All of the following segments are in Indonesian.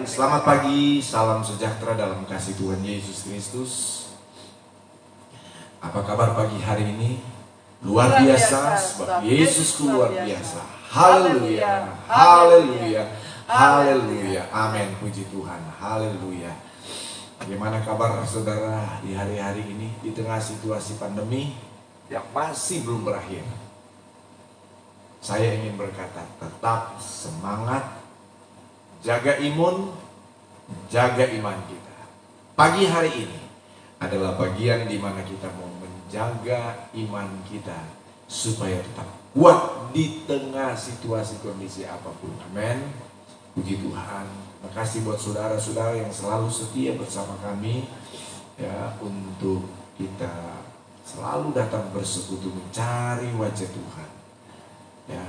Selamat pagi, salam sejahtera dalam kasih Tuhan Yesus Kristus. Apa kabar pagi hari ini? Luar biasa, sebab Yesusku luar biasa. Haleluya, haleluya, haleluya. Amin, puji Tuhan, haleluya. Bagaimana kabar saudara di hari-hari ini di tengah situasi pandemi yang masih belum berakhir? Saya ingin berkata, tetap semangat, jaga imun, jaga iman kita. Pagi hari ini adalah bagian di mana kita mau menjaga iman kita supaya tetap kuat di tengah situasi kondisi apapun. Amin. Puji Tuhan. Terima kasih buat saudara-saudara yang selalu setia bersama kami ya, untuk kita selalu datang bersekutu mencari wajah Tuhan. Ya,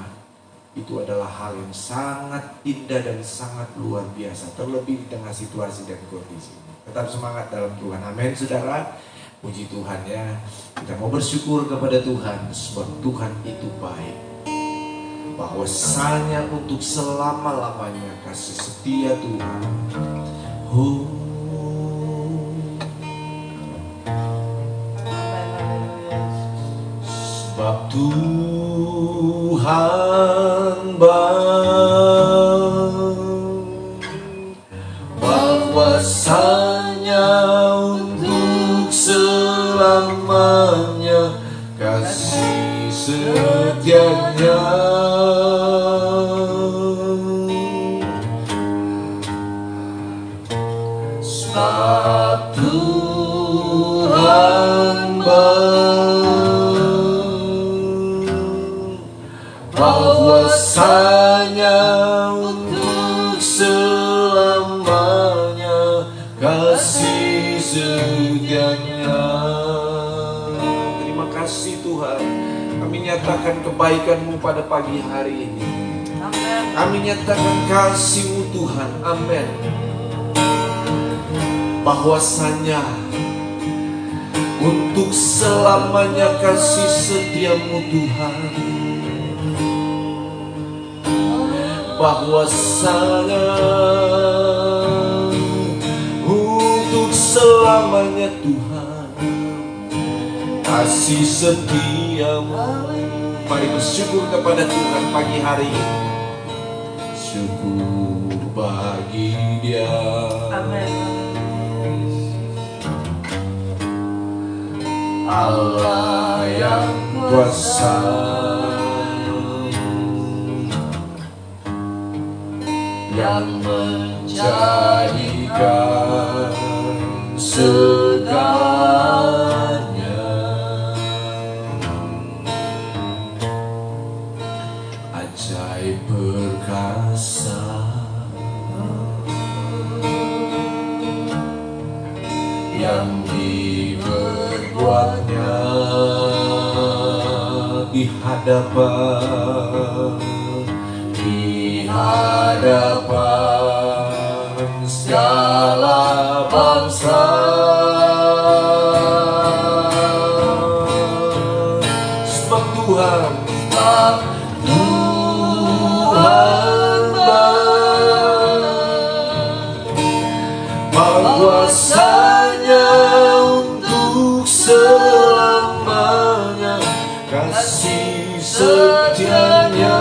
itu adalah hal yang sangat indah dan sangat luar biasa, terlebih di tengah situasi dan kondisi ini. Tetap semangat dalam Tuhan, amin saudara. Puji Tuhan ya, kita mau bersyukur kepada Tuhan sebab Tuhan itu baik. Bahwasanya untuk selama-lamanya kasih setia Tuhan. Sebab Tuhan baik, bahwasanya untuk selamanya kasih setianya. Sebab Tuhan baik, bahwasanya untuk selamanya kasih setianya. Terima kasih Tuhan, kami nyatakan kebaikan-Mu pada pagi hari ini. Amen. Kami nyatakan kasih-Mu Tuhan. Amin. Bahwasanya untuk selamanya kasih setia-Mu Tuhan. Bahwasanya untuk selamanya Tuhan kasih setia-Mu. Mari bersyukur kepada Tuhan pagi hari ini. Syukur bagi Dia. Amin. Allah yang kuasa, yang menjadikan segalanya, ajaib perkasa, yang diperbuatnya di hadapan segala bangsa. Sebab Tuhan bahwasanya untuk selamanya kasih setianya.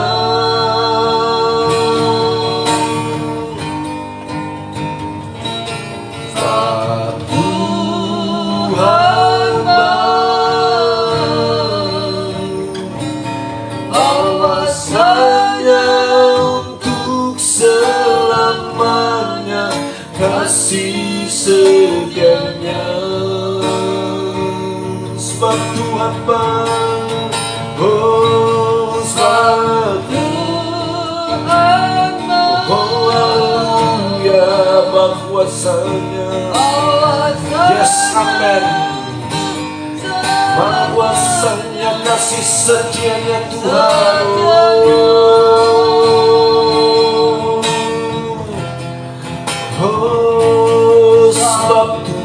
Kasih setianya. Sebab Tuhan baik, oh sebab Tuhan baik, oh haleluya, bahwasanya, yes amen, bahwasanya kasih setianya Tuhan. Sebab Tuhan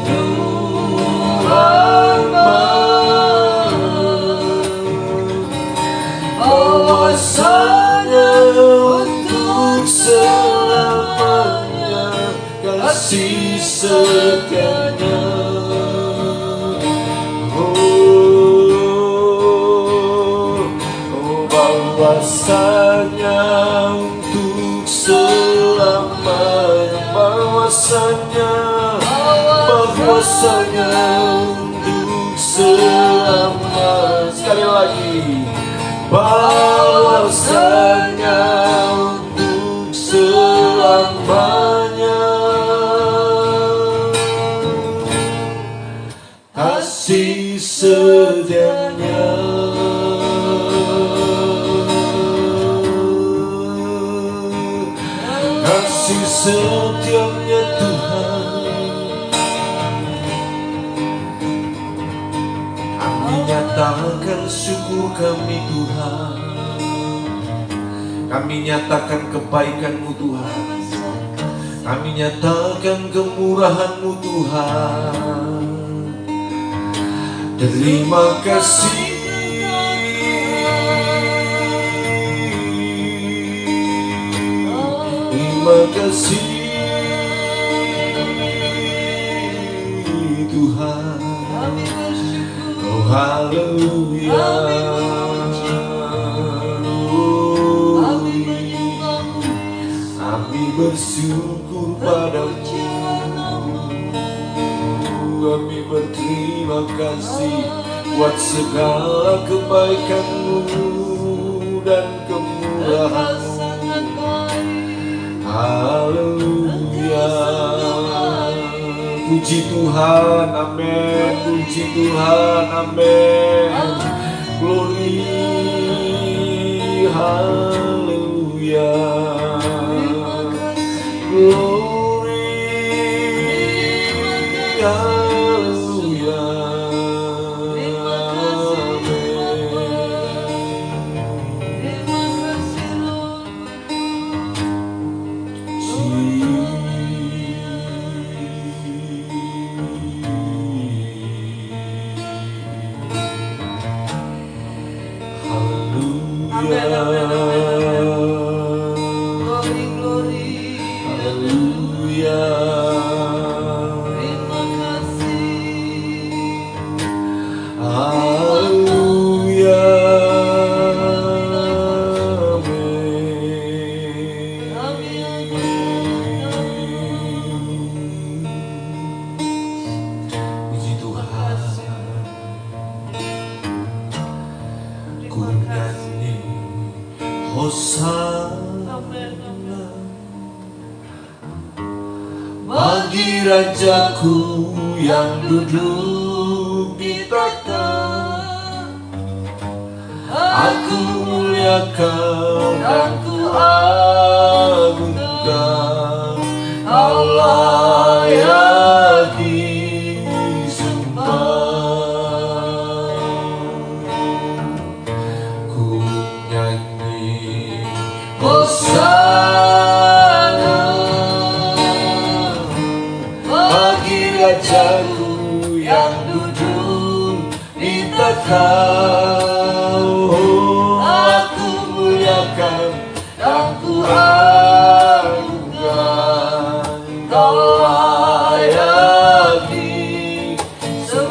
baik, bahwasanya untuk selamanya kasih setianya. Bahwasanya untuk selamanya, bahwasanya untuk selamanya. Sekali lagi, bahwasanya untuk selamanya kasih setianya. Kasih setianya Tuhan, kami nyatakan syukur kami Tuhan, kami nyatakan kebaikan-Mu Tuhan, kami nyatakan kemurahan-Mu Tuhan. Terima kasih. Terima kasih Tuhan. Oh haleluya. Kami bersyukur padamu. Kami berterima kasih buat segala kebaikan-Mu dan kemurahan-Mu. Haleluya. Puji Tuhan, amin. Puji Tuhan, amin. Glory, haleluya. Glory, haleluya. Bagi Rajaku yang duduk di tahta, aku muliakan dan ku agungkan. Kau layak disembah. Ku nyanyi Hosana bagi Rajaku yang duduk di tahta. Aku muliakan dan ku agungkan. Kau layak disembah.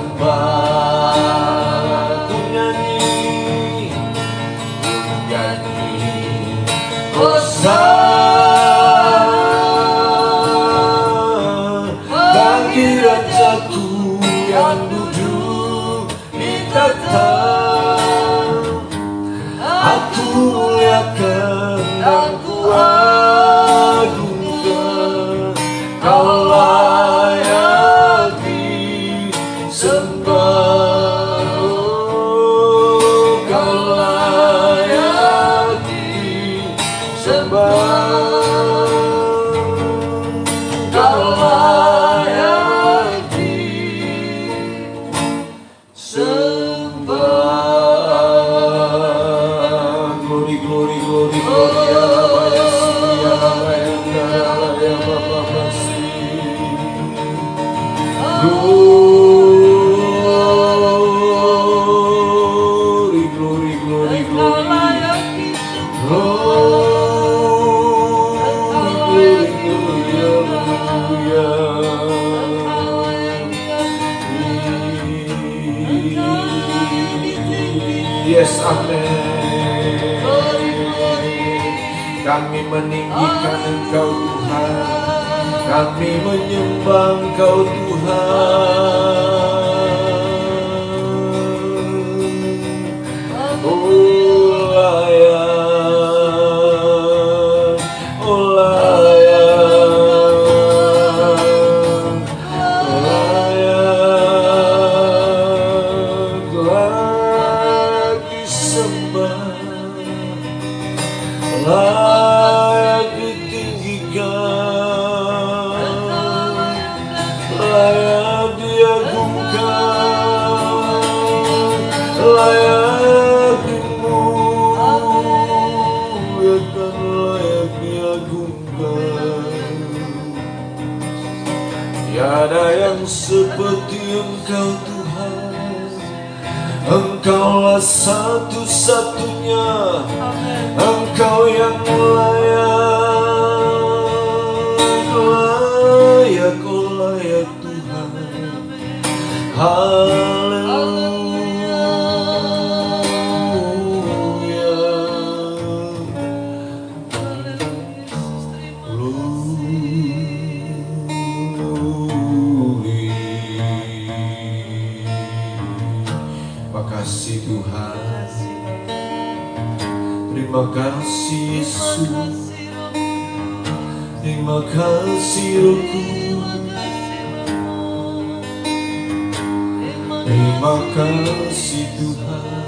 Ku nyanyi Hosana bagi Rajaku yang duduk di tahta. Aku muliakan dan ku agungkan. Kau layak disembah. Kau layak disembah. Kau layak disembah. Glory, glory, glory, glory. Glory, glory, glory, glory. Glory, glory, glory, hallelujah. tinggikan Engkau Tuhan, kami menyembah Engkau Tuhan. Tiada yang seperti Engkau Tuhan, Engkaulah satu-satunya, Engkau yang layak, layak Tuhan. Terima kasih Yesus, terima kasih Rohku, terima kasih Tuhan.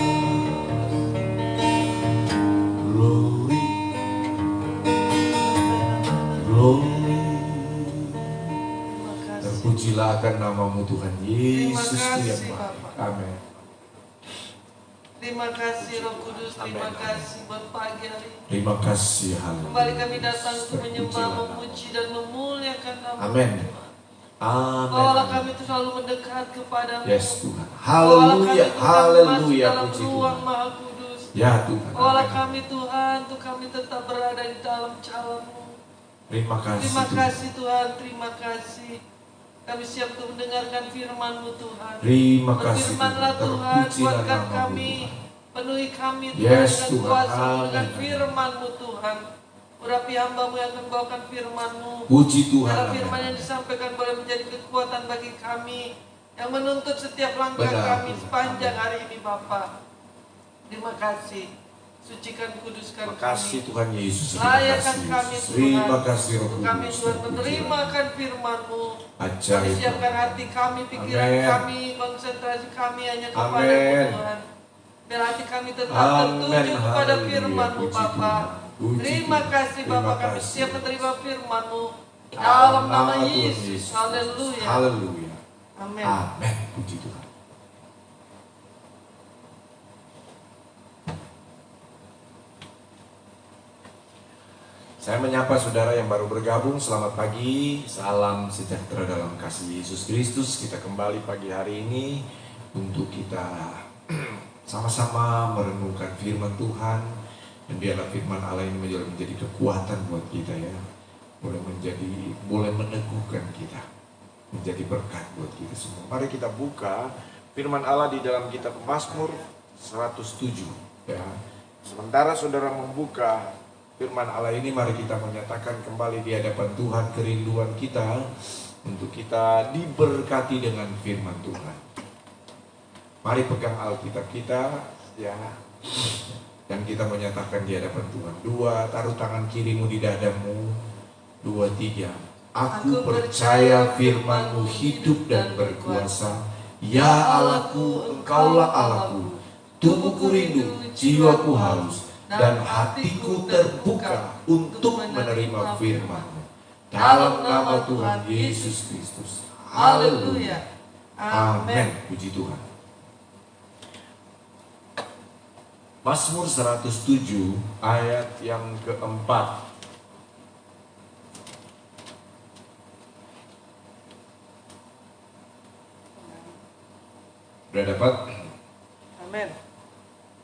Glory, glory. Terpujilah akan nama-Mu Tuhan Yesus yang baik. Amin. Terima kasih Roh Kudus, terima kasih buat pagi hari ini. Terima kasih, haleluya. Kembali kami datang untuk menyembah, memuji dan memuliakan nama Amin. Tuhan. Amin. Allah kami itu selalu mendekat kepadamu. Yes Tuhan. Haleluya, haleluya, puji Tuhan. Tuhan. Maha Kudus. Ya Tuhan. Allah kami Tuhan, untuk kami tetap berada di dalam jalan-Mu. Terima kasih. Terima kasih Tuhan, terima kasih. Kami siap untuk mendengarkan firman-Mu Tuhan. Terima kasih. Berfirmanlah Tuhan, kuatkan kami, penuhi kami Tuhan dengan kuasa dengan firman-Mu Tuhan. Urapi hamba-Mu yang akan membawakan firman-Mu. Puji Tuhan. Karena firman yang disampaikan boleh menjadi kekuatan bagi kami, yang menuntut setiap langkah kami sepanjang hari ini Bapa. Terima kasih. Sucikan, kuduskan kami. Terima kasih Tuhan Yesus. Layakan kami Tuhan. Terima kasih Roh Kudus. Kami Tuhan menerima akan firman-Mu. Ajaib. Siapkan hati kami, pikiran kami, konsentrasi kami hanya kepada Tuhan. Biar hati kami tetap tertuju kepada firman-Mu Bapa. Terima kasih Bapa, kami siap menerima firman-Mu dalam nama Yesus. Haleluya. Haleluya. Amin. Amin. Puji Tuhan. Saya menyapa saudara yang baru bergabung, selamat pagi, salam sejahtera dalam kasih Yesus Kristus. Kita kembali pagi hari ini untuk kita sama-sama merenungkan firman Tuhan. Dan biarlah firman Allah ini menjadi kekuatan buat kita ya. Boleh meneguhkan kita, menjadi berkat buat kita semua. Mari kita buka firman Allah di dalam kitab Mazmur 107 ya. Sementara saudara membuka firman Allah ini, mari kita menyatakan kembali di hadapan Tuhan kerinduan kita untuk kita diberkati dengan firman Tuhan. Mari pegang Alkitab kita ya, dan kita menyatakan di hadapan Tuhan. Taruh tangan kirimu di dadamu. 2, 3. Aku percaya firman-Mu hidup dan berkuasa. Ya Allahku, Engkaulah Allahku. Tubuhku rindu, jiwaku haus, dan hatiku terbuka untuk menerima firman-Mu. Dalam nama Tuhan Yesus Kristus. Haleluya. Amin. Puji Tuhan. Mazmur 107 ayat yang keempat. Sudah dapat? Amin.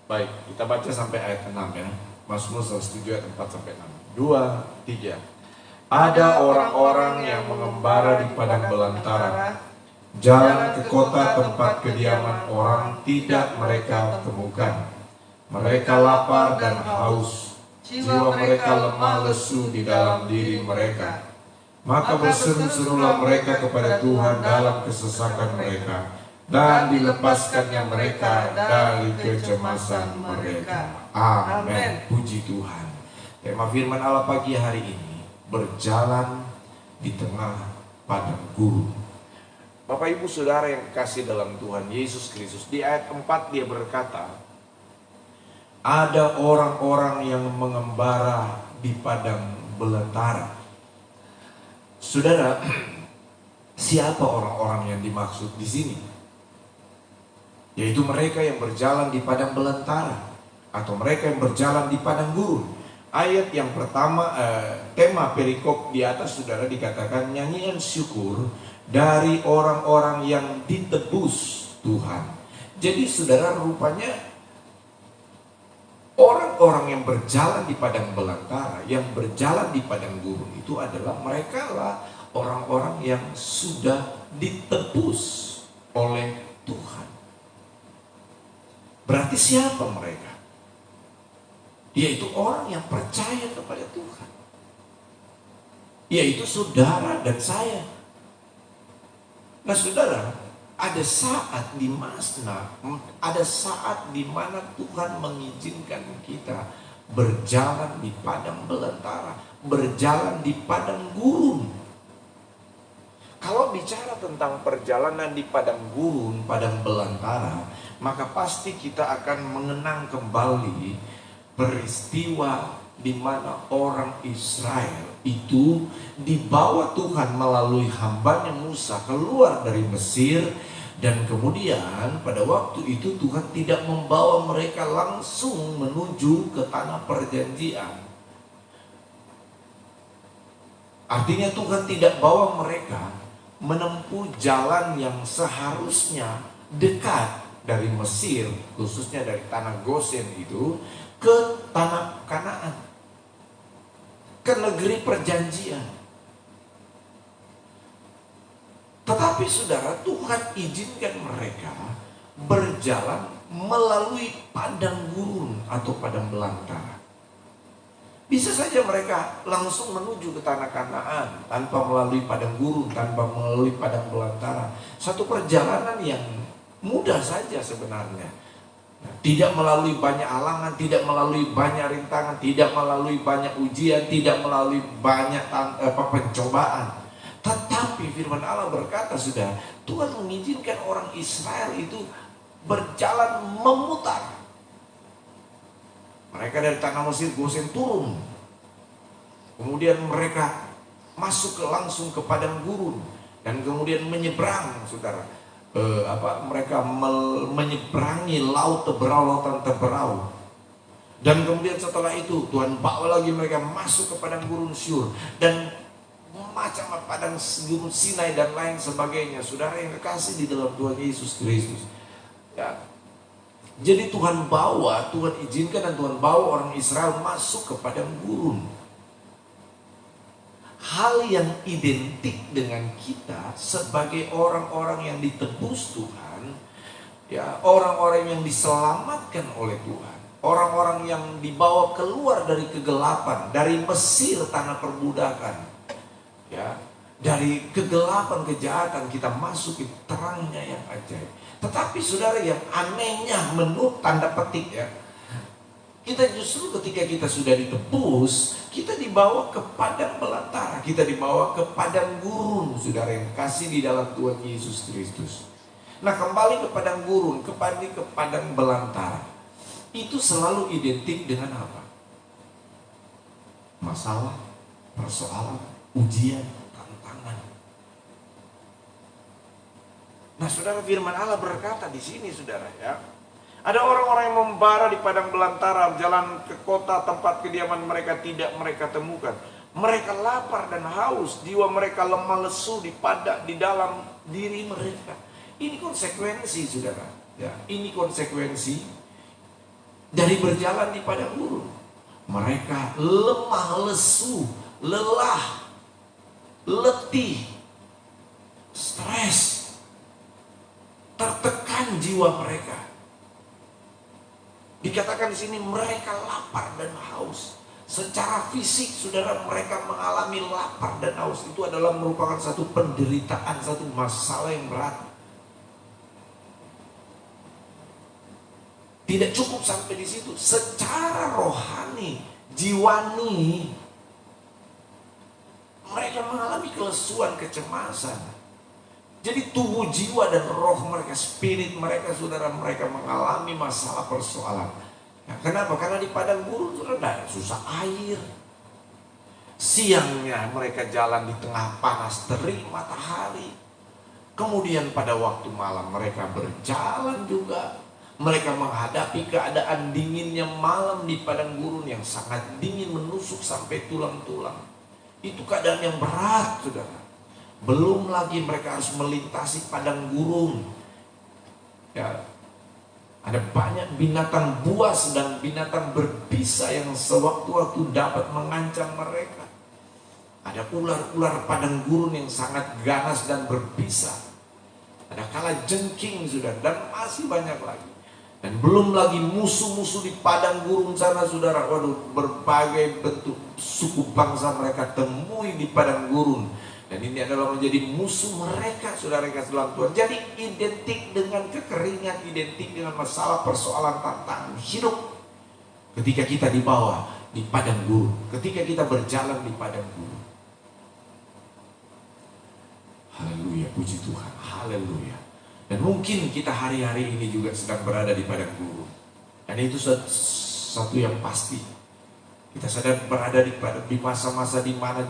Baik, kita baca sampai ayat 6 ya. Mazmur 107 ayat 4 sampai 6. 2, 3. Ada orang-orang yang mengembara di padang belantara. Jalan ke kota tempat kediaman orang tidak mereka temukan. Mereka lapar dan haus, jiwa mereka lemah lesu di dalam diri mereka. Maka berseru-serulah mereka kepada Tuhan dalam kesesakan mereka, dan dilepaskannya mereka dari kecemasan mereka. Amin. Puji Tuhan. Tema firman Allah pagi hari ini, berjalan di tengah padang gurun. Bapak Ibu Saudara yang kasih dalam Tuhan Yesus Kristus, di ayat 4 dia berkata, ada orang-orang yang mengembara di padang belantara. Saudara, siapa orang-orang yang dimaksud di sini? Yaitu mereka yang berjalan di padang belantara atau mereka yang berjalan di padang gurun. Ayat yang pertama, tema perikop di atas saudara dikatakan nyanyian syukur dari orang-orang yang ditebus Tuhan. Jadi saudara, rupanya orang-orang yang berjalan di padang belantara, yang berjalan di padang gurun itu adalah mereka lah orang-orang yang sudah ditebus oleh Tuhan. Berarti siapa mereka? Yaitu orang yang percaya kepada Tuhan, yaitu saudara dan saya. Nah saudara, ada saat di mana Tuhan mengizinkan kita berjalan di padang belantara, berjalan di padang gurun. Kalau bicara tentang perjalanan di padang gurun, padang belantara, maka pasti kita akan mengenang kembali peristiwa di mana orang Israel itu dibawa Tuhan melalui hambanya Musa keluar dari Mesir. Dan kemudian pada waktu itu Tuhan tidak membawa mereka langsung menuju ke tanah perjanjian. Artinya Tuhan tidak bawa mereka menempuh jalan yang seharusnya dekat dari Mesir, khususnya dari tanah Gosen itu, ke tanah Kanaan, ke negeri perjanjian. Tetapi saudara, Tuhan izinkan mereka berjalan melalui padang gurun atau padang belantara. Bisa saja mereka langsung menuju ke tanah Kanaan tanpa melalui padang gurun, tanpa melalui padang belantara. Satu perjalanan yang mudah saja sebenarnya. Tidak melalui banyak halangan, tidak melalui banyak rintangan, tidak melalui banyak ujian, tidak melalui banyak pencobaan. Tetapi firman Allah berkata, sudah Tuhan mengizinkan orang Israel itu berjalan memutar. Mereka dari tanah Mesir Gosen turun, kemudian mereka masuk langsung ke padang gurun, dan kemudian menyeberang, saudara. Mereka menyeberangi laut Teberau, lautan Teberau. Dan kemudian setelah itu Tuhan bawa lagi mereka masuk ke padang gurun Syur dan macam padang gurun Sinai dan lain sebagainya. Saudara yang kekasih di dalam Tuhan Yesus Kristus, ya. Jadi Tuhan bawa, Tuhan izinkan dan Tuhan bawa orang Israel masuk ke padang gurun. Hal yang identik dengan kita sebagai orang-orang yang ditebus Tuhan, ya, orang-orang yang diselamatkan oleh Tuhan, orang-orang yang dibawa keluar dari kegelapan, dari Mesir tanah perbudakan, ya, dari kegelapan kejahatan kita masuk ke terangnya yang ajaib. Tetapi saudara, yang anehnya menurut tanda petik, ya, kita justru ketika kita sudah ditebus, kita dibawa ke padang belantara, kita dibawa ke padang gurun, saudara yang kasih di dalam Tuhan Yesus Kristus. Nah, kembali ke padang gurun, kembali ke padang belantara, itu selalu identik dengan apa? Masalah, persoalan, ujian, tantangan. Nah, saudara, firman Allah berkata di sini, saudara, ya, ada orang-orang yang membara di padang belantara, jalan ke kota tempat kediaman mereka tidak mereka temukan. Mereka lapar dan haus, jiwa mereka lemah lesu di dalam diri mereka. Ini konsekuensi, saudara, ya, ini konsekuensi dari berjalan di padang gurun. Mereka lemah lesu, lelah, letih, stres, tertekan jiwa mereka. Dikatakan di sini mereka lapar dan haus. Secara fisik, saudara, mereka mengalami lapar dan haus. Itu adalah merupakan satu penderitaan, satu masalah yang berat. Tidak cukup sampai di situ. Secara rohani, jiwani, mereka mengalami kelesuan, kecemasan. Jadi tubuh, jiwa, dan roh mereka, spirit mereka, saudara, mereka mengalami masalah persoalan. Nah, kenapa? Karena di padang gurun sudah susah air. Siangnya mereka jalan di tengah panas terik matahari. Kemudian pada waktu malam mereka berjalan juga. Mereka menghadapi keadaan dinginnya malam di padang gurun yang sangat dingin, menusuk sampai tulang-tulang. Itu keadaan yang berat, saudara. Belum lagi mereka harus melintasi padang gurun. Ya, ada banyak binatang buas dan binatang berbisa yang sewaktu-waktu dapat mengancam mereka. Ada ular-ular padang gurun yang sangat ganas dan berbisa. Ada kalajengking, saudara, dan masih banyak lagi. Dan belum lagi musuh-musuh di padang gurun sana, saudara. Waduh, berbagai bentuk suku bangsa mereka temui di padang gurun. Dan ini adalah menjadi musuh mereka, saudara yang kasih dalam Tuhan. Jadi identik dengan kekeringan, identik dengan masalah, persoalan, tantangan hidup. Ketika kita dibawa di padang gurun, ketika kita berjalan di padang gurun. Haleluya, puji Tuhan, haleluya. Dan mungkin kita hari-hari ini juga sedang berada di padang gurun. Dan itu satu yang pasti. Kita sedang berada di masa-masa di mana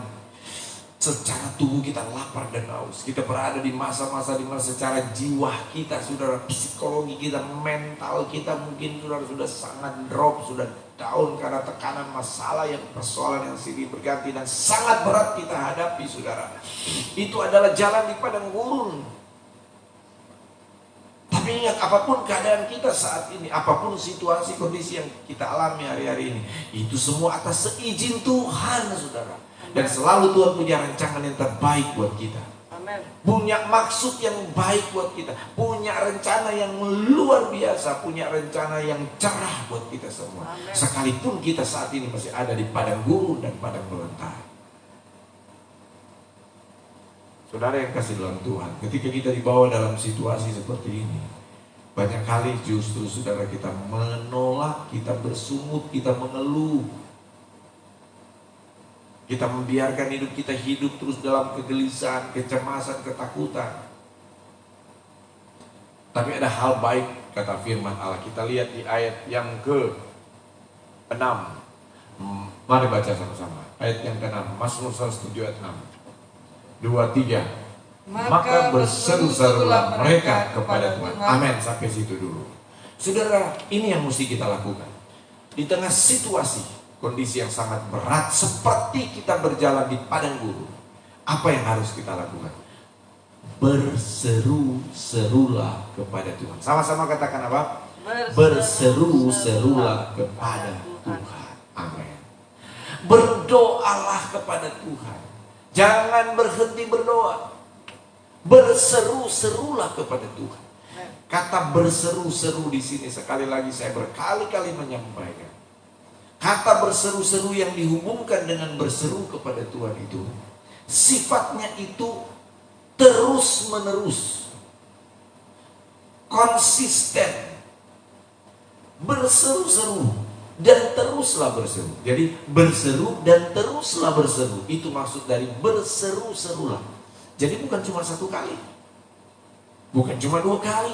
secara tubuh kita lapar dan haus. Kita berada di masa-masa di mana secara jiwa kita, saudara, psikologi kita, mental kita mungkin saudara sudah sangat drop, sudah down karena tekanan masalah yang persoalan yang silih berganti dan sangat berat kita hadapi, saudara. Itu adalah jalan di padang gurun. Tapi ingat, apapun keadaan kita saat ini, apapun situasi kondisi yang kita alami hari-hari ini, itu semua atas seizin Tuhan, saudara. Dan selalu Tuhan punya rancangan yang terbaik buat kita. Amen. Punya maksud yang baik buat kita. Punya rencana yang luar biasa. Punya rencana yang cerah buat kita semua. Amen. Sekalipun kita saat ini masih ada di padang gurun dan padang belantara. Saudara yang kasih dalam Tuhan, ketika kita dibawa dalam situasi seperti ini, banyak kali justru saudara kita menolak, kita bersungut, kita mengeluh. Kita membiarkan hidup kita hidup terus dalam kegelisahan, kecemasan, ketakutan. Tapi ada hal baik, kata firman Allah. Kita lihat di ayat yang ke-6. Mari baca sama-sama. Ayat yang ke-6. Mazmur 107 ayat 6. 2, 3. Maka berseru-serulah mereka kepada Tuhan. Amin. Sampai situ dulu. Saudara, ini yang mesti kita lakukan. Di tengah situasi kondisi yang sangat berat seperti kita berjalan di padang gurun, apa yang harus kita lakukan? Berseru-serulah kepada Tuhan. Sama-sama katakan apa? Berseru-serulah kepada Tuhan. Amin. Berdoalah kepada Tuhan. Jangan berhenti berdoa. Berseru-serulah kepada Tuhan. Kata berseru-seru di sini sekali lagi saya berkali-kali menyampaikan. Kata berseru-seru yang dihubungkan dengan berseru kepada Tuhan itu, sifatnya itu terus menerus, konsisten, berseru-seru dan teruslah berseru. Jadi berseru dan teruslah berseru, itu maksud dari berseru-serulah. Jadi bukan cuma satu kali, bukan cuma 2 kali,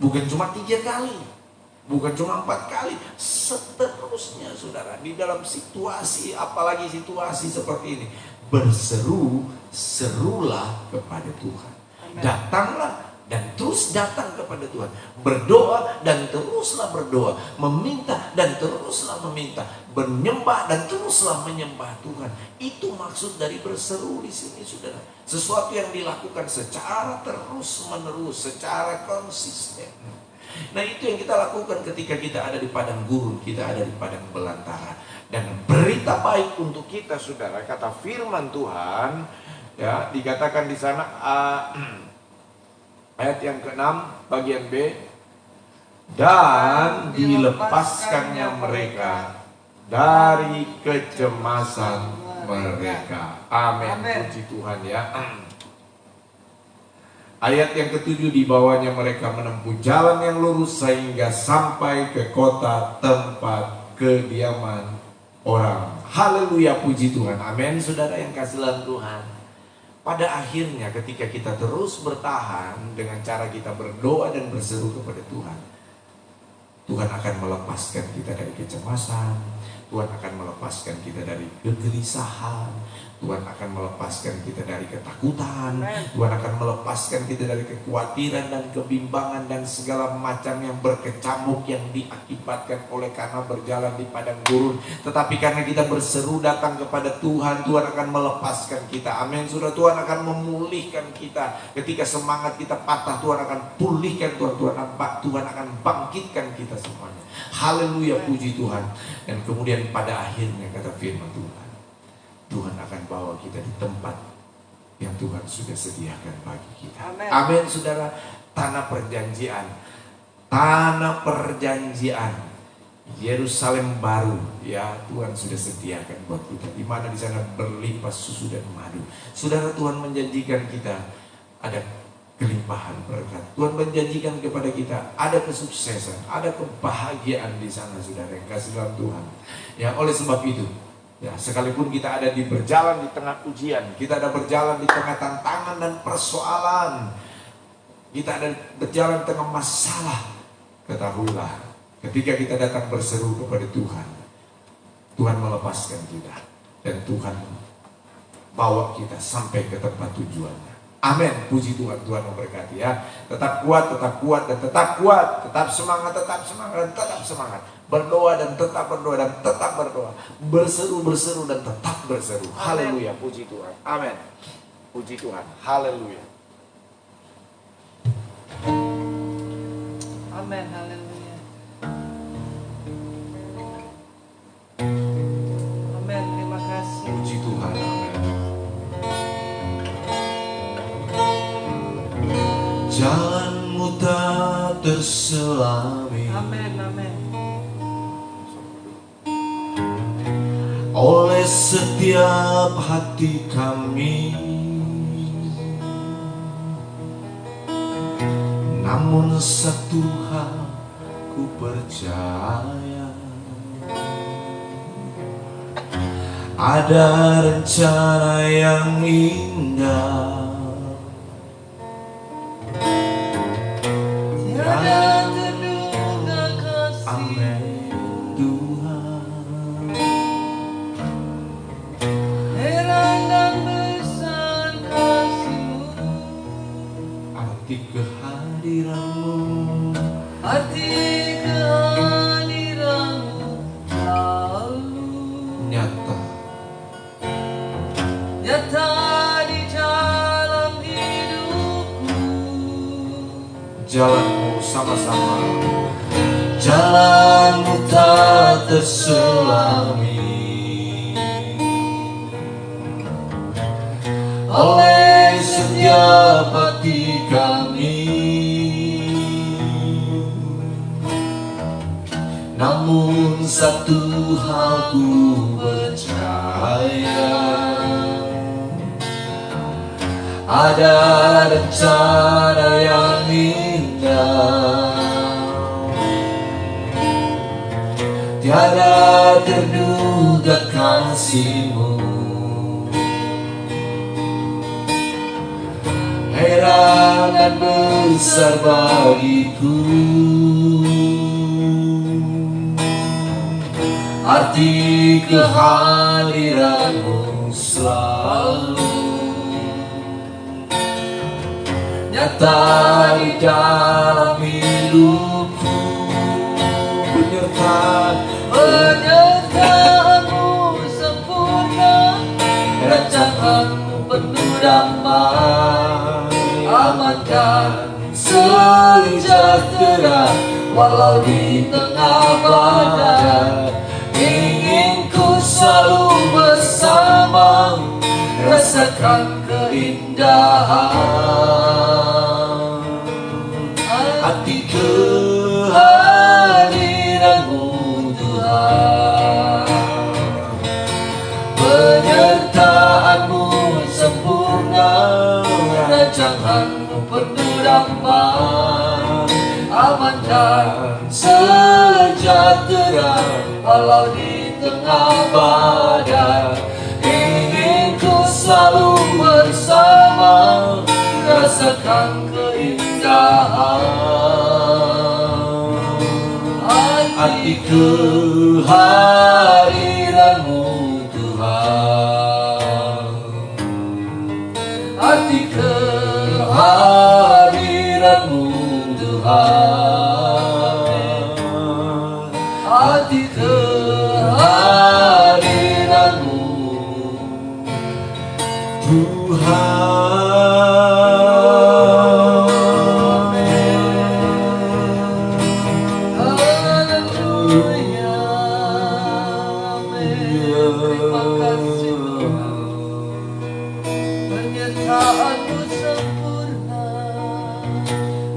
bukan cuma 3 kali, bukan cuma 4 kali, seterusnya, saudara. Di dalam situasi, apalagi situasi seperti ini, berseru-serulah kepada Tuhan. Amen. Datanglah dan terus datang kepada Tuhan. Berdoa dan teruslah berdoa. Meminta dan teruslah meminta. Menyembah dan teruslah menyembah Tuhan. Itu maksud dari berseru di sini, saudara. Sesuatu yang dilakukan secara terus-menerus, secara konsisten. Nah, itu yang kita lakukan ketika kita ada di padang gurun, kita ada di padang belantara. Dan berita baik untuk kita, saudara, kata firman Tuhan, ya, dikatakan di sana ayat yang ke-6 bagian B, dan dilepaskannya mereka dari kecemasan mereka. Amin. Amin. Puji Tuhan ya. Ayat yang ketujuh, di bawahnya mereka menempuh jalan yang lurus sehingga sampai ke kota tempat kediaman orang. Haleluya, puji Tuhan. Amin. Saudara yang kasih dalam Tuhan, pada akhirnya ketika kita terus bertahan dengan cara kita berdoa dan berseru kepada Tuhan, Tuhan akan melepaskan kita dari kecemasan, Tuhan akan melepaskan kita dari kegelisahan, Tuhan akan melepaskan kita dari ketakutan, Tuhan akan melepaskan kita dari kekhawatiran dan kebimbangan dan segala macam yang berkecamuk yang diakibatkan oleh karena berjalan di padang gurun. Tetapi karena kita berseru datang kepada Tuhan, Tuhan akan melepaskan kita. Amin. Saudara, Tuhan akan memulihkan kita. Ketika semangat kita patah, Tuhan akan pulihkan, Tuhan akan bangkitkan kita semuanya. Haleluya, puji Tuhan. Dan kemudian pada akhirnya kata firman Tuhan, Tuhan akan bawa kita di tempat yang Tuhan sudah sediakan bagi kita. Amin. Amin, saudara. Tanah perjanjian, tanah perjanjian, Yerusalem baru, ya Tuhan sudah sediakan buat kita. Di mana di sana berlimpah susu dan madu. Saudara, Tuhan menjanjikan kita ada kelimpahan berkat. Tuhan menjanjikan kepada kita ada kesuksesan, ada kebahagiaan di sana, saudara yang kasih dalam Tuhan. Ya, oleh sebab itu, ya, sekalipun kita ada di berjalan di tengah ujian, kita ada berjalan di tengah tantangan dan persoalan, kita ada berjalan di tengah masalah, ketahuilah, ketika kita datang berseru kepada Tuhan, Tuhan melepaskan kita dan Tuhan bawa kita sampai ke tempat tujuannya. Amin, puji Tuhan. Tuhan memberkati ya. Tetap kuat dan tetap kuat, tetap semangat dan tetap semangat. Berdoa dan tetap berdoa dan tetap berdoa. Berseru dan tetap berseru. Haleluya, puji Tuhan. Amin. Puji Tuhan. Haleluya. Amin. Haleluya. Amin. Terima kasih. Puji Tuhan. Amin. Jalanmu tak terselami. Amin. Amin. Oleh setiap hati kami, namun satu hal ku percaya, ada rencana yang indah. Tiada terduga kasih. Amin, Tuhan. Heran dan besar kasih-Mu. Arti kehadiran-Mu, Arti kehadiran-Mu selalu nyata di dalam hidupku. jalan-Mu sama-sama, jalan-Mu tak terselami. Oleh setiap hati kami, namun satu hal ku percaya, ada rencana yang indah. Tiada terduga kasih-Mu, heran dan besar bagiku. Arti kehadiran-Mu selalu nyata di dalam hidupku. Penyertaan-Mu sempurna, rancangan-Mu penuh damai, aman dan sejahtera. Walau di tengah badai, ingin ku selalu bersama-Mu, rasakan keindahan. Hati kehadiran-Mu Tuhan. rancanganmu penuh damai, aman dan sejahtera walau di tengah badai. Ingin ku selalu bersama, rasakan keindahan arti kehadiranmu Tuhan, arti kehadiranmu Tuhan, arti kehadiranmu Tuhan. Haleluya, amin. Terima kasih Tuhan, penyertaan-Mu sempurna.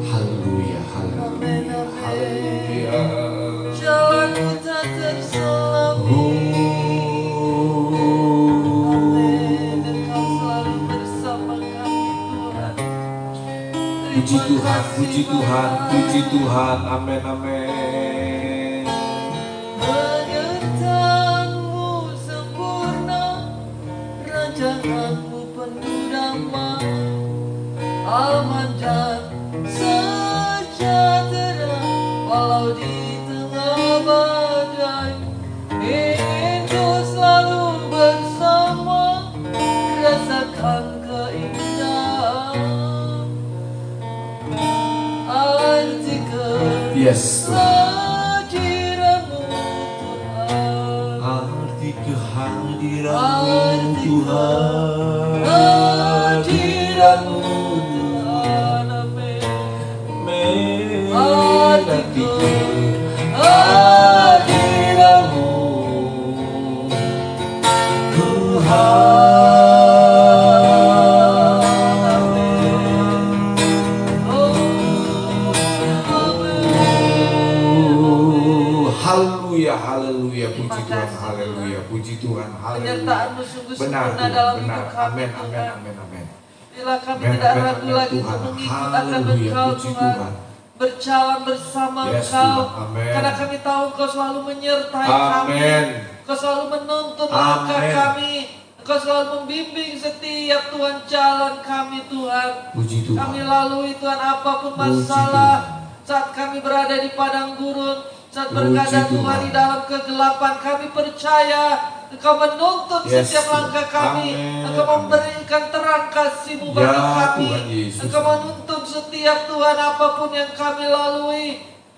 Haleluya, Amin, haleluya, amin. haleluya. Jalan-Mu tak terselami. Amin. Engkau selalu bersama kami Tuhan. Puji Terima Tuhan, kasih, puji Tuhan, Bapa. puji Tuhan. Amin, amin. Penyertaan-Mu sempurna, rancangan-Mu penuh damai, aman dan sejahtera walau di tengah badai. Ingin ku selalu bersama, rasakan keindahan arti Yes, Tuhan. kehadiran-Mu Tuhan. Arti kehadiran-Mu Arti Tuhan. kehadiran-Mu Tuhan. Amin. Amin. Arti Arti kehadiran-Mu Tuhan. Amin. Oh, amin. Haleluya, haleluya, puji Terima Tuhan, kasih, haleluya, puji Tuhan, haleluya. Penyertaan-Mu sungguh Benar, sempurna Tuhan, dalam benar. hidup kami Amin, amin, Tuhan. amin, amin. Bila kami Amin, tidak amin, ragu amin, lagi Tuhan. untuk mengikut akan Haleluya, Engkau puji Tuhan, Tuhan. berjalan bersama Yes, Engkau, Tuhan. Amin. karena kami tahu Engkau selalu menyertai Amin. kami, Engkau selalu menuntun langkah Amin. kami, Engkau selalu membimbing setiap Tuhan jalan kami Tuhan. Puji Tuhan. Kami lalui Tuhan apapun Puji masalah, saat kami berada di padang gurun, saat Puji berkata Tuhan Tuhan. di dalam kegelapan, kami percaya Engkau menuntun Yes, setiap Tuhan. langkah kami. Amin. Engkau memberikan terang kasih-Mu Ya, bagi kami. Tuhan Yesus. Engkau menuntun setiap Tuhan apapun yang kami lalui,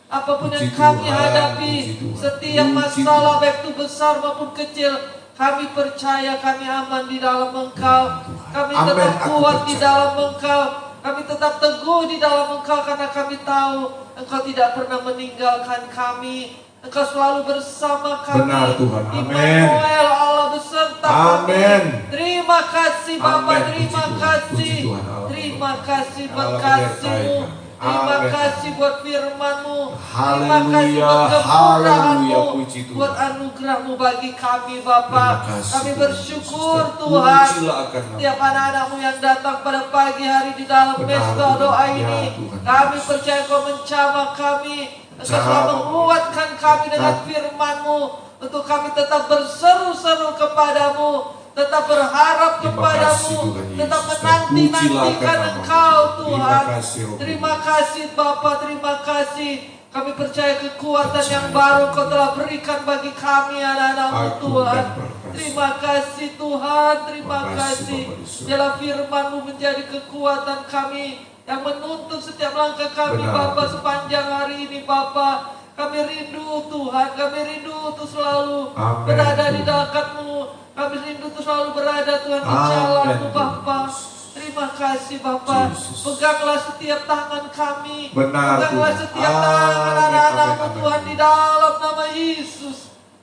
apapun Puji yang kami Tuhan, hadapi, puji Tuhan. setiap Puji masalah Tuhan. baik itu besar maupun kecil, kami percaya kami aman di dalam Engkau. Kami Amin, tetap aku kuat di percaya. dalam Engkau. Kami tetap teguh di dalam Engkau karena kami tahu Engkau tidak pernah meninggalkan kami. Engkau selalu bersama kami. Benar, Tuhan. Amin. Immanuel, Allah beserta Amin. kami. Terima kasih Bapa, Amin. terima Puji Tuhan, kasih. puji Tuhan, Allah. Terima kasih buat Allah kasih-Mu. menyertai kami. Terima Amin. kasih buat firman-Mu. Terima Haleluya, kasih buat haleluya, kemurahan-Mu, puji Tuhan. buat anugerah-Mu bagi kami Bapa. Terima kasih, Kami Tuhan bersyukur Yesus. Tuhan. Pujilah akan nama. Setiap anak-anak-Mu yang datang pada pagi hari di dalam Benar, pesta Tuhan. doa Ya, ini, Tuhan kami Yesus. percaya Kau menjamah kami. Engkau Jamah. selalu menguatkan kami dengan Benar. firman-Mu untuk kami tetap berseru-seru kepadamu, tetap berharap Terima kepadamu, kasih, Tuhan Yesus. tetap Dan pujilah menanti-nantikan akan Engkau nama-Mu. Tuhan. Terima kasih, Roh Terima Kudus. kasih Bapa, terima kasih. Kami percaya kekuatan yang Percaya. baru Kau telah berikan bagi kami anak-anak-Mu Agung Tuhan. dan perkasa. Terima kasih Tuhan, terima Terima kasih, kasih. Bapa di surga. Biarlah firman-Mu menjadi kekuatan kami yang menuntun setiap langkah kami Benar, Bapa Tuhan. sepanjang hari ini Bapa. Kami rindu Tuhan, kami rindu untuk selalu Amin, berada di Tuhan. dekat-Mu. Kami rindu untuk selalu berada Tuhan di Amin, jalan-Mu Tuhan Bapa. Yesus. Terima kasih Bapa. Yesus. Peganglah setiap tangan kami. Benar, Peganglah Tuhan. setiap Amin, tangan anak-anak-Mu amin, Tuhan amin. di dalam nama Yesus.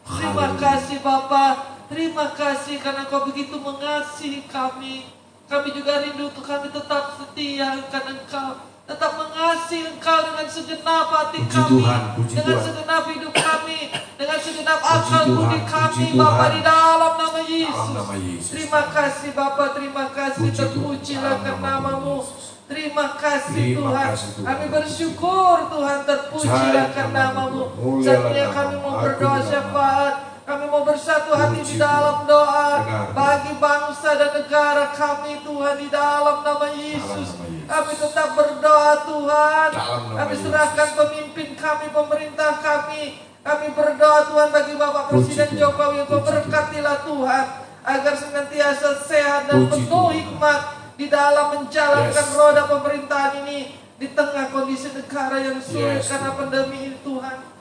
Terima Haleluya. kasih Bapa. Terima kasih karena Kau begitu mengasihi kami. Kami juga rindu untuk kami tetap setia akan Engkau. tetap mengasihi Engkau dengan segenap hati Puji kami, Tuhan, puji dengan Tuhan. segenap hidup kami, dengan segenap Puji akal Tuhan, budi puji kami, Tuhan. Bapa, di dalam nama Dalam Yesus. nama Yesus. Terima kasih Bapa, terima kasih, Puji Tuhan, terpujilah dalam nama namamu. Yesus. Terima kasih Terima Tuhan. kasih, Tuhan. Kami bersyukur Tuhan, terpujilah Jaya namamu. namamu. Mulialah Saatnya kami namamu. mau Aku berdoa dalam syafaat. Kami mau bersatu hati di Puji dalam Tuhan. doa Benar. bagi bangsa dan negara kami Tuhan, di dalam nama Yesus. Dalam nama Yesus. Kami tetap berdoa Tuhan. Dalam nama Kami Yesus. serahkan pemimpin kami, pemerintah kami. Kami berdoa Tuhan bagi Bapak Puji Presiden Tuhan. Jokowi, Engkau Puji berkatilah Tuhan agar senantiasa sehat dan Puji penuh Tuhan. hikmat di dalam menjalankan Yes. roda pemerintahan ini di tengah kondisi negara yang sulit Yes, karena Tuhan. pandemi ini Tuhan.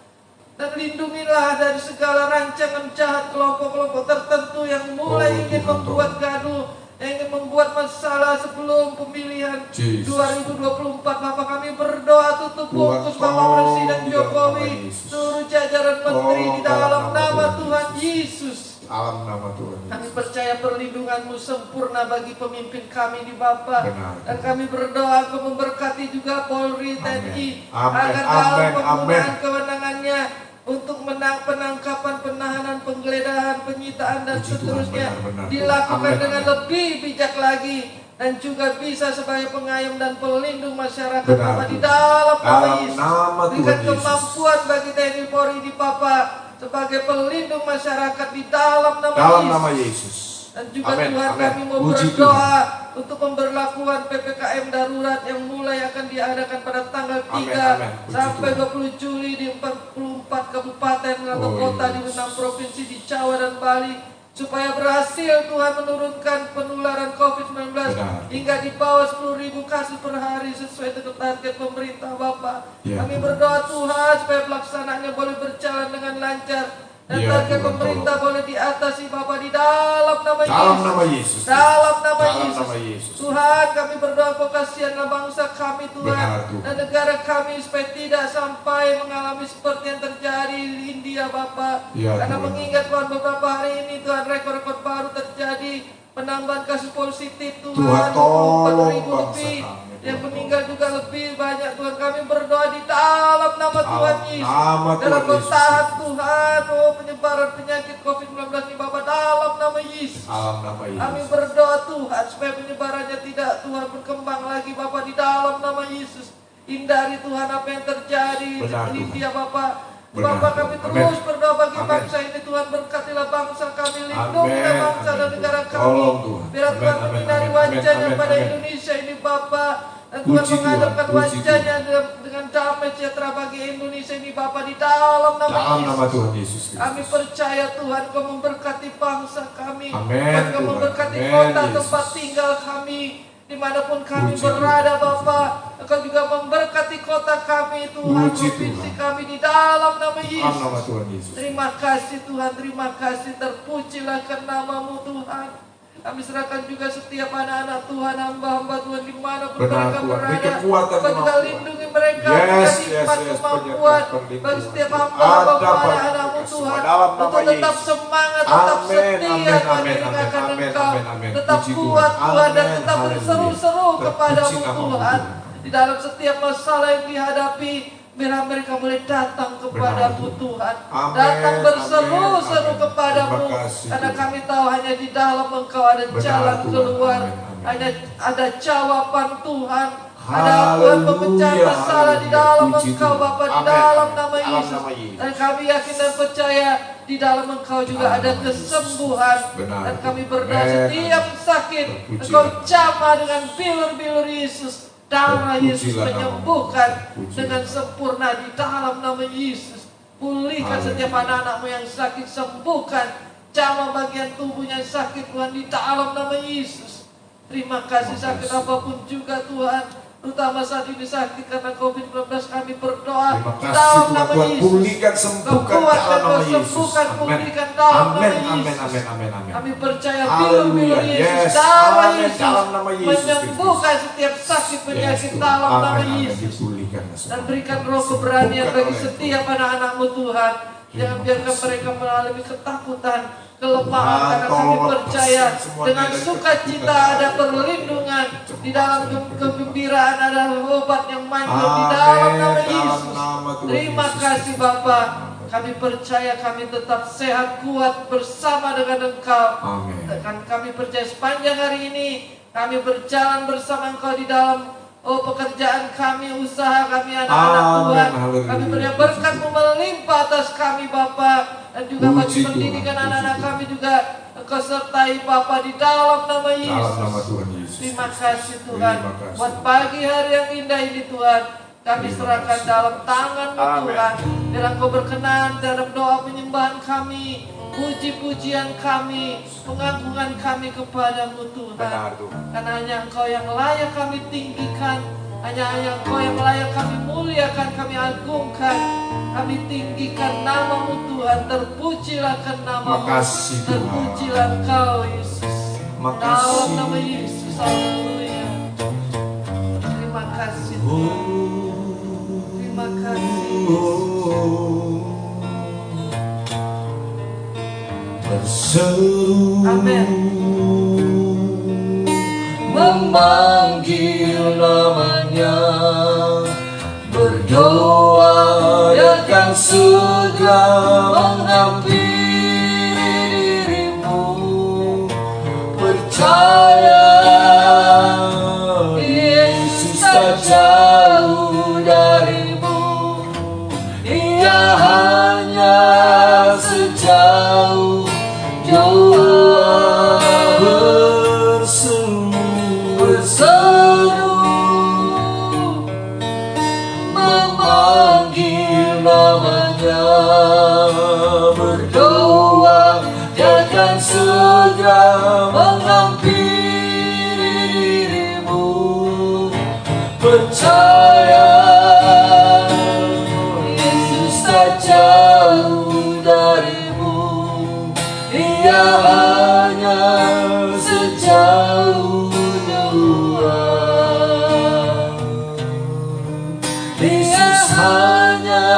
Dan lindungilah dari segala rancangan jahat kelompok-kelompok tertentu yang mulai Oh, ingin Tuhan, membuat gaduh, yang ingin membuat masalah sebelum pemilihan Jesus. 2024. Bapak, kami berdoa tutup Tuhan, bungkus Bapak tolong Presiden di dalam Jokowi, nama Yesus. seluruh jajaran menteri Tolong di dalam dalam nama nama Tuhan Tuhan Yesus. Yesus. Dalam nama Tuhan Kami Yesus. percaya perlindungan-Mu sempurna bagi pemimpin kami di Bapa. Benar. Dan kami berdoa Engkau memberkati juga Polri, TNI, Amin. agar dalam Amin. penggunaan Amin. kewenangannya untuk penangkapan, penahanan, penggeledahan, penyitaan dan Puji Tuhan, seterusnya benar-benar. dilakukan Amin. dengan Amin. lebih bijak lagi dan juga bisa sebagai pengayom dan pelindung masyarakat Benar, Bapa, di Tuhan. dalam nama Dalam Yesus. nama Berikan Tuhan Yesus. kemampuan bagi TNI Polri di Bapa sebagai pelindung masyarakat di dalam nama Dalam Yesus. nama Yesus. Dan juga Amin, Tuhan, amin. kami mau Puji berdoa untuk pemberlakuan PPKM darurat yang mulai akan diadakan pada tanggal 3 Amin, amin. Puji sampai Tuhan. 20 Juli di 44 kabupaten atau Oh, kota di yes. 6 provinsi di Jawa dan Bali, supaya berhasil Tuhan menurunkan penularan COVID-19 Benar. hingga di bawah 10.000 kasus per hari sesuai dengan target pemerintah Bapak. Ya, Kami Tuhan. berdoa Tuhan supaya pelaksanaannya boleh berjalan dengan lancar dan Ya, target Tuhan, pemerintah boleh diatasi Bapak, di dalam nama Dalam Yesus. nama Yesus. Dalam nama Dalam Yesus. nama Yesus. Tuhan, kami berdoa Kau kasihanlah bangsa kami Tuhan, Benar, Tuhan. dan negara kami supaya tidak sampai mengalami seperti yang terjadi di India Bapak. Ya, Karena Tuhan. mengingat Tuhan beberapa hari ini Tuhan rekor-rekor baru terjadi, penambahan kasus positif Tuhan, Tuhan, tolong 24.000 bangsa lebih, kami, yang Tuhan. meninggal juga lebih banyak Tuhan. Kami berdoa di dalam nama Tuhan Yesus, nama dalam Tuhan Yesus. bertahan Tuhan, oh penyebaran penyakit COVID-19 ini Bapak, dalam nama Yesus. Dalam nama Kami Yesus. berdoa Tuhan supaya penyebarannya tidak Tuhan berkembang lagi Bapak, di dalam nama Yesus. Hindari Tuhan apa yang terjadi Benar, di Tuhan. India Bapak. Benar, Bapak, kami Tuhan. terus Amin. berdoa bagi Amin. bangsa ini Tuhan, berkatilah bangsa kami, lindungilah Amin. bangsa dan Amin, negara Tuhan. kami. Tolong, Tuhan. Biar Amin, Tuhan amin, menyinari amin, wajahnya amin, pada amin. Indonesia ini Bapak. Dan Tuhan Puji Tuhan, menghadapkan puji wajahnya dengan damai sejahtera bagi Indonesia ini Bapak, di dalam nama Dalam nama Yesus. Tuhan Yesus Kami Kristus. percaya Tuhan Kau memberkati bangsa kami. Amin, Tuhan Kau Tuhan. memberkati Amin, kota Yesus. tempat tinggal kami, dimanapun kami Puji berada Tuhan. Bapak. Engkau juga memberkati kota kami Tuhan, Puji provinsi Tuhan. kami di dalam nama Dalam Yesus. nama Tuhan Yesus. Terima kasih Tuhan, terima kasih, terpujilah ke namamu Tuhan. Kami serahkan juga setiap anak-anak Tuhan, hamba-hamba Tuhan dimanapun Benar, mereka Tuhan. berada. Beri kekuatan, Engkau juga kemampuan. lindungi mereka, Yes, berikan yes, hikmat, yes. kemampuan Perlindungan, bagi setiap Tuhan. hamba-hamba Ada bagi anak-anakmu mereka Tuhan, semua. Dalam nama untuk tetap Yesus. semangat, tetap Amin, setia amin, Tuhan amin, mendengarkan amin, Engkau, amin, amin. tetap Puji kuat Tuhan. Tuhan, dan Amin, tetap haleluya. berseru-seru Terpuji kepadamu namamu, Tuhan. Tuhan. Di dalam setiap masalah yang dihadapi, biarlah mereka boleh datang kepadamu Tuhan. Tuhan. Amin, Datang berseru-seru amin. kepadamu. Terima kasih, Karena Tuhan. kami tahu hanya di dalam Engkau ada Benar, jalan Tuhan. keluar. Amin, amin. Hanya ada jawaban Tuhan. Ada Tuhan Haleluya, pemecah masalah di dalam haleluya. Puji Engkau Tuhan. Bapa, di Amin, dalam amin. nama Dalam Yesus. nama Yesus. Dan kami yakin dan percaya di dalam Engkau juga Dalam ada nama Yesus. kesembuhan. Benar, Dan kami Tuhan. berdoa Amin, setiap amin. sakit Terpujilah. Engkau jamah dengan bilur-bilur Yesus. Darah Yesus Terpujilah namamu. menyembuhkan Terpujilah. dengan sempurna di dalam nama Yesus. Pulihkan Haleluya. setiap anak-anakmu yang sakit, sembuhkan. Jamah bagian tubuhnya yang sakit Tuhan, di dalam nama Yesus. Terima kasih, Terima sakit kasih. apapun juga Tuhan, terutama saat ini sakit karena COVID-19, kami berdoa Terima di kasih dalam Tuhan. nama Tuhan Yesus. pulihkan, sembuhkan Kekuatan dalam nama Kau Yesus. sembuhkan, Amin. pulihkan dalam nama Amin, Yesus. amin, amin, amin, amin. Kami percaya Haleluya. bilur-bilur Yesus, Yes. darah Amin. Yesus Dalam nama Yesus menyembuhkan setiap sakit penyakit Yes, Tuhan. dalam nama Amin, amin. Yesus. Dipulihkan Dan semua. berikan roh keberanian Sembuhkan bagi oleh setiap anak-anakmu Tuhan, Jangan biarkan mereka mengalami ketakutan, kelemahan, karena kami percaya dengan sukacita ada perlindungan, di dalam kegembiraan ada obat yang manjur di dalam nama Yesus. Terima kasih Bapa. Kami percaya kami tetap sehat, kuat bersama dengan Engkau. Dan kami percaya sepanjang hari ini kami berjalan bersama Engkau di dalam pekerjaan kami, usaha kami, anak-anak Tuhan. Kami percaya berkat-Mu melimpah atas kami Bapa. Dan juga bagi pendidikan anak-anak kami juga Engkau sertai Bapa di dalam nama Yesus. Terima kasih Tuhan. Buat pagi hari yang indah ini Tuhan, kami serahkan dalam tangan-Mu Tuhan. Biar Engkau berkenan terhadap doa penyembahan kami, puji-pujian kami, pengagungan kami kepadamu Tuhan. Karena hanya Engkau yang layak kami tinggikan, hanya Engkau yang layak kami muliakan, kami agungkan, kami tinggikan nama-Mu Tuhan. Terpujilah nama-Mu, terpujilah Engkau Yesus. Dalam nama Yesus, haleluya. Terima kasih Tuhan. Terima kasih berseru, amin. Memanggil namanya, berdoa dia akan segera menghampiri dirimu. Percaya Yesus tak jauh darimu, Dia hanya sejauh doa berseru, memanggil namanya, berdoa dia akan segera menghampiri dirimu. Percaya Yesus tak jauh darimu, Dia hanya sejauh doa. Yesus hanya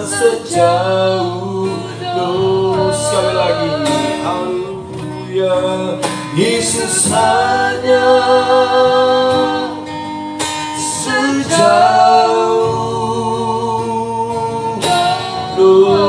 sejauh doa. Sekali lagi, haleluya. Yesus hanya sejauh doa.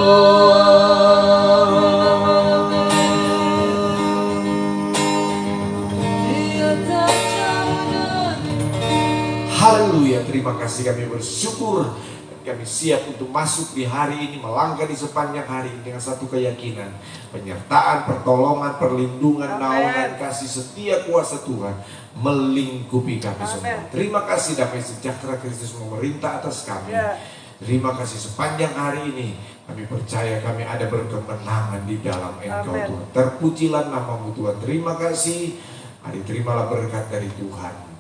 Haleluya, terima kasih, kami bersyukur dan kami siap untuk masuk di hari ini, melangkah di sepanjang hari ini dengan satu keyakinan, penyertaan, pertolongan, perlindungan, naungan, kasih setia kuasa Tuhan melingkupi kami semua. Terima kasih, damai sejahtera Kristus memerintah atas kami. Terima kasih sepanjang hari ini kami percaya kami ada berkemenangan di dalam Engkau Tuhan. Terpujilah nama-Mu Tuhan. Terima kasih. Mari terimalah berkat dari Tuhan.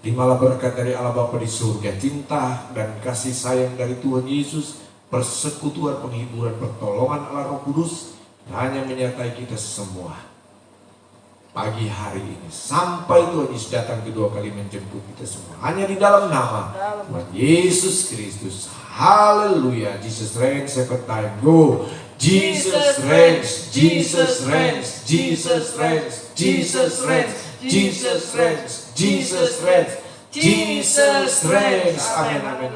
Terimalah berkat dari Allah Bapa di surga, cinta dan kasih sayang dari Tuhan Yesus, persekutuan, penghiburan, pertolongan Allah Roh Kudus hanya menyertai kita semua pagi hari ini sampai Tuhan Yesus datang kedua kali menjemput kita semua. Hanya di dalam nama Tuhan Yesus Kristus. Haleluya. Jesus reigns, second time go. Jesus reigns, Jesus reigns, Jesus reigns, Jesus reigns, Jesus reigns, Jesus reigns, Jesus reigns. Amin, amin.